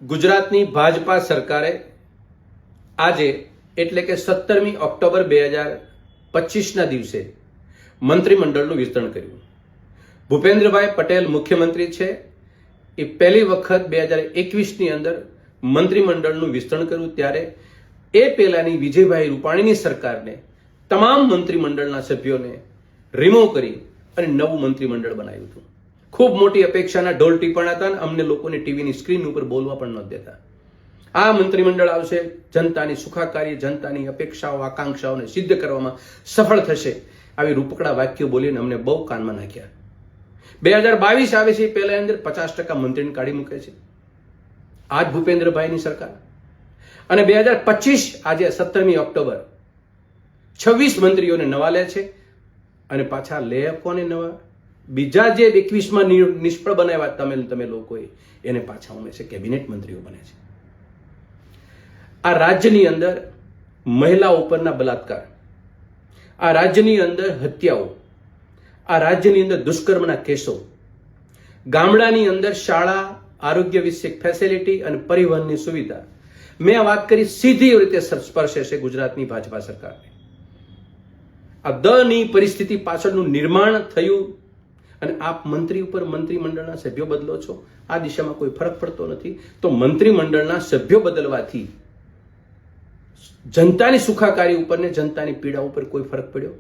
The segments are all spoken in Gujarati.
ગુજરાતની ભાજપા સરકારે આજે એટલે કે 17મી ઓક્ટોબર 2025ના દિવસે મંત્રીમંડળનું વિસ્તરણ કર્યું. ભૂપેન્દ્રભાઈ પટેલ મુખ્યમંત્રી છે. એ પહેલી વખત 2021ની અંદર મંત્રીમંડળનું વિસ્તરણ કર્યું. ત્યારે એ પહેલાની વિજયભાઈ રૂપાણીની સરકારને તમામ મંત્રીમંડળના સભ્યોને રિમૂવ કરી અને નવું મંત્રીમંડળ બનાવ્યું હતું. ખૂબ મોટી અપેક્ષાના ઢોલ ટીપણ હતા અને અમને લોકોને ટીવીની સ્ક્રીન ઉપર બોલવા પણ ન દેતા. આ મંત્રીમંડળ આવશે, જનતાની સુખાકારી, જનતાની અપેક્ષાઓ, આકાંક્ષાઓને સિદ્ધ કરવામાં સફળ થશે, આવી રૂપકડા વાક્યો બોલીને અમને બહુ કાનમાં નાખ્યા. 2022 આવે છે, પહેલા અંદર 50% મંત્રીને કાઢી મૂકે છે. આજ ભૂપેન્દ્રભાઈની સરકાર. અને 2025 આજે 17મી ઓક્ટોબર 26 મંત્રીઓને નવા લે છે અને પાછા લે કોને નવા? બીજા જે 21માં નિષ્ફળ બનાવ્યા તમે લોકોએ, એને પાછા ઉમે છે, કેબિનેટ મંત્રીઓ બને છે. આ રાજ્યની અંદર મહિલા ઉપરના બલાત્કાર, આ રાજ્યની અંદર હત્યાઓ, આ રાજ્યની અંદર દુષ્કર્મના કેસો, ગામડાની અંદર શાળા, આરોગ્ય વિષયક ફેસિલિટી અને પરિવહનની સુવિધા, મેં આ વાત કરી, સીધી રીતે સ્પર્શે છે ગુજરાતની ભાજપા સરકારને. આ દની પરિસ્થિતિ પાછળનું નિર્માણ થયું અને આપ મંત્રી ઉપર મંત્રીમંડળના સભ્યો બદલો છો. આ દિશામાં કોઈ ફરક પડતો નથી. તો મંત્રીમંડળના સભ્યો બદલવાથી જનતાની સુખાકારી ઉપર ને જનતાની પીડા ઉપર કોઈ ફરક પડ્યો?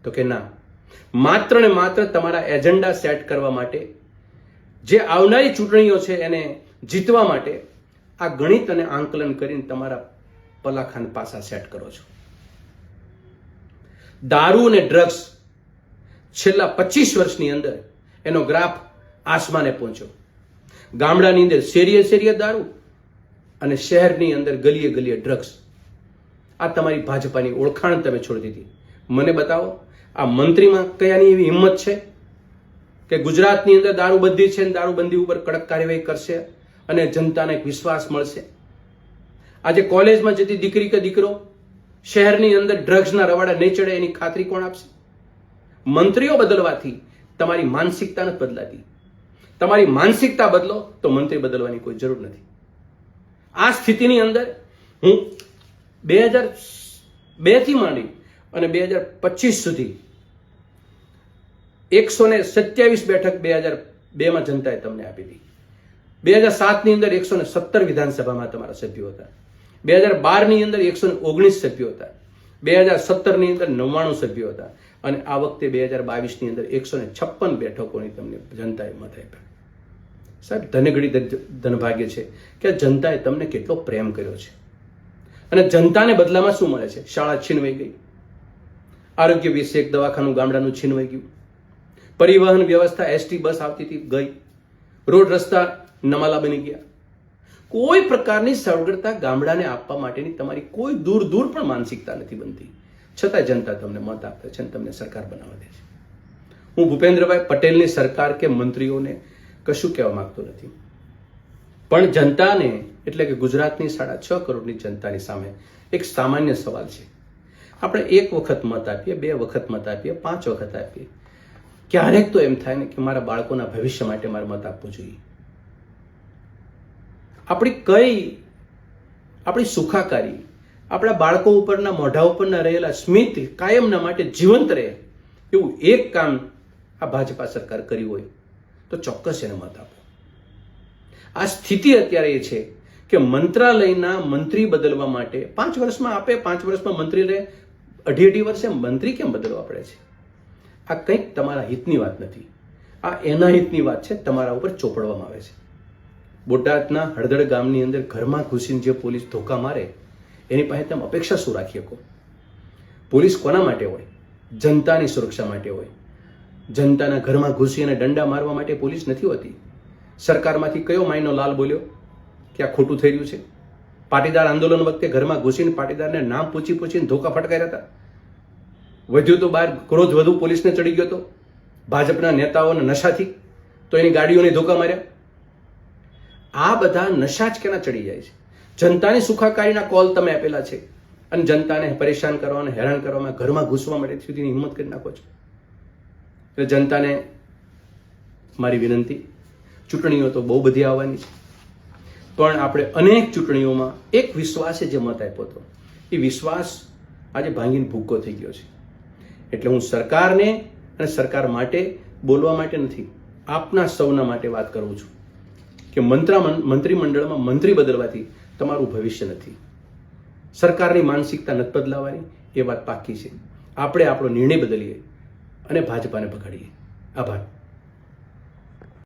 તો કે ના. માત્ર ને માત્ર તમારા એજન્ડા સેટ કરવા માટે, જે આવનારી ચૂંટણીઓ છે એને જીતવા માટે આ ગણિત અને આંકલન કરીને તમારા પલાખાન પાસા સેટ કરો છો. દારૂ અને ડ્રગ્સ છેલ્લા 25 વર્ષની અંદર એનો ગ્રાફ આસમાને પહોંચ્યો. ગામડાની અંદર શેરીએ શેરીએ દારૂ અને શહેરની અંદર ગલીએ ગલીએ ડ્રગ્સ. આ તમારી ભાજપાની ઓળખાણ તમે છોડી દીધી. મને બતાવો, આ મંત્રીમાં કયાની એવી હિંમત છે કે ગુજરાતની અંદર દારૂબંધી છે અને દારૂબંધી ઉપર કડક કાર્યવાહી કરશે અને જનતાને એક વિશ્વાસ મળશે? આજે કોલેજમાં જતી દીકરી કે દીકરો શહેરની અંદર ડ્રગ્સના રવાડા નહીં ચડે એની ખાતરી કોણ આપશે? મંત્રીઓ બદલવાથી તમારી માનસિકતા નથી બદલાતી. તમારી માનસિકતા બદલો તો મંત્રી બદલવાની કોઈ જરૂર નથી. આ સ્થિતિની અંદર હું 2002 થી માંડી અને 2025 સુધી 127 બેઠક 2002માં જનતાએ તમને આપી હતી. 2007ની અંદર 117 વિધાનસભામાં તમારા સભ્યો હતા. 2012ની અંદર 119 સભ્યો હતા. 2017ની અંદર 99 સભ્યો હતા. અને આ વખતે 2022ની અંદર 156 બેઠકોની તમને જનતાએ મત આપ્યા. સાહેબ, ધનગડી ધનભાગ્ય છે કે જનતાએ તમને કેટલો પ્રેમ કર્યો છે. અને જનતાને બદલામાં શું મળે છે? શાળા છીનવાઈ ગઈ, આરોગ્ય વિષયક દવાખાનું ગામડાનું છીનવાઈ ગયું, પરિવહન વ્યવસ્થા એસટી બસ આવતી હતી ગઈ, રોડ રસ્તા નમાલા બની ગયા. કોઈ પ્રકારની સવગડતા ગામડાને આપવા માટેની તમારી કોઈ દૂર પણ માનસિકતા નથી બનતી. છતાં જનતા તમને મત આપે છે અને તમને સરકાર બનાવવા દે છે. હું ભૂપેન્દ્રભાઈ પટેલની સરકાર કે મંત્રીઓને કશું કહેવા માંગતો નથી, પણ જનતાને એટલે કે ગુજરાતની 6.5 કરોડની જનતાની સામે એક સામાન્ય સવાલ છે. આપણે એક વખત મત આપીએ, 2 વખત મત આપીએ, 5 વખત આપીએ, ક્યારેક તો એમ થાય ને કે મારા બાળકોના ભવિષ્ય માટે મારે મત આપવો જોઈએ. આપણી સુખાકારી, આપણા બાળકો ઉપરના મોઢા ઉપરના રહેલા સ્મિત કાયમના માટે જીવંત રહે એવું એક કામ આ ભાજપા સરકાર કર્યું હોય તો ચોક્કસ એને મત આપો. આ સ્થિતિ અત્યારે એ છે કે મંત્રાલયના મંત્રી બદલવા માટે 5 વર્ષમાં આપે, 5 વર્ષમાં મંત્રી રહે, 2.5 વર્ષે મંત્રી કેમ બદલવા પડે છે? આ કંઈક તમારા હિતની વાત નથી, આ એના હિતની વાત છે, તમારા ઉપર ચોપડવામાં આવે છે. બોટાદના હળદળ ગામની અંદર ઘરમાં ઘૂસીને જે પોલીસ ધોકા મારે એની પાસે તમે અપેક્ષા શું રાખી શકો? પોલીસ કોના માટે હોય? જનતાની સુરક્ષા માટે હોય. જનતાના ઘરમાં ઘૂસી અને દંડા મારવા માટે પોલીસ નથી હોતી. સરકારમાંથી કયો માયનો લાલ બોલ્યો કે આ ખોટું થઈ રહ્યું છે? પાટીદાર આંદોલન વખતે ઘરમાં ઘૂસીને પાટીદારને નામ પૂછીને ધોકા ફટકાર્યા હતા. વધ્યું તો બહાર ક્રોધ વધુ પોલીસને ચડી ગયો હતો ભાજપના નેતાઓના નશાથી, તો એની ગાડીઓને ધોકા માર્યા. આ બધા નશા જ કેના ચડી જાય છે? જનતાની સુખાકારીના કોલ તમે આપેલા છે અને જનતાને પરેશાન કરવા, હેરાન કરવામાં, ઘરમાં ઘૂસવા માટે સુધીની હિંમત કરી નાખો છો. એટલે જનતાને મારી વિનંતી, ચૂંટણીઓ તો બહુ બધી આવવાની છે. પણ આપણે અનેક ચૂંટણીઓમાં એક વિશ્વાસે જે મત આપ્યો હતો એ વિશ્વાસ આજે ભાંગીને ભૂક્કો થઈ ગયો છે. એટલે હું સરકારને અને સરકાર માટે બોલવા માટે નથી, આપના સૌના માટે વાત કરું છું કે મંત્રીમંડળમાં મંત્રી બદલવાથી તમારું ભવિષ્ય નથી. સરકારની માનસિકતા નથી બદલાવાની, એ વાત પાકી છે. આપણે આપણો નિર્ણય બદલીએ અને ભાજપાને પકડીએ. આભાર.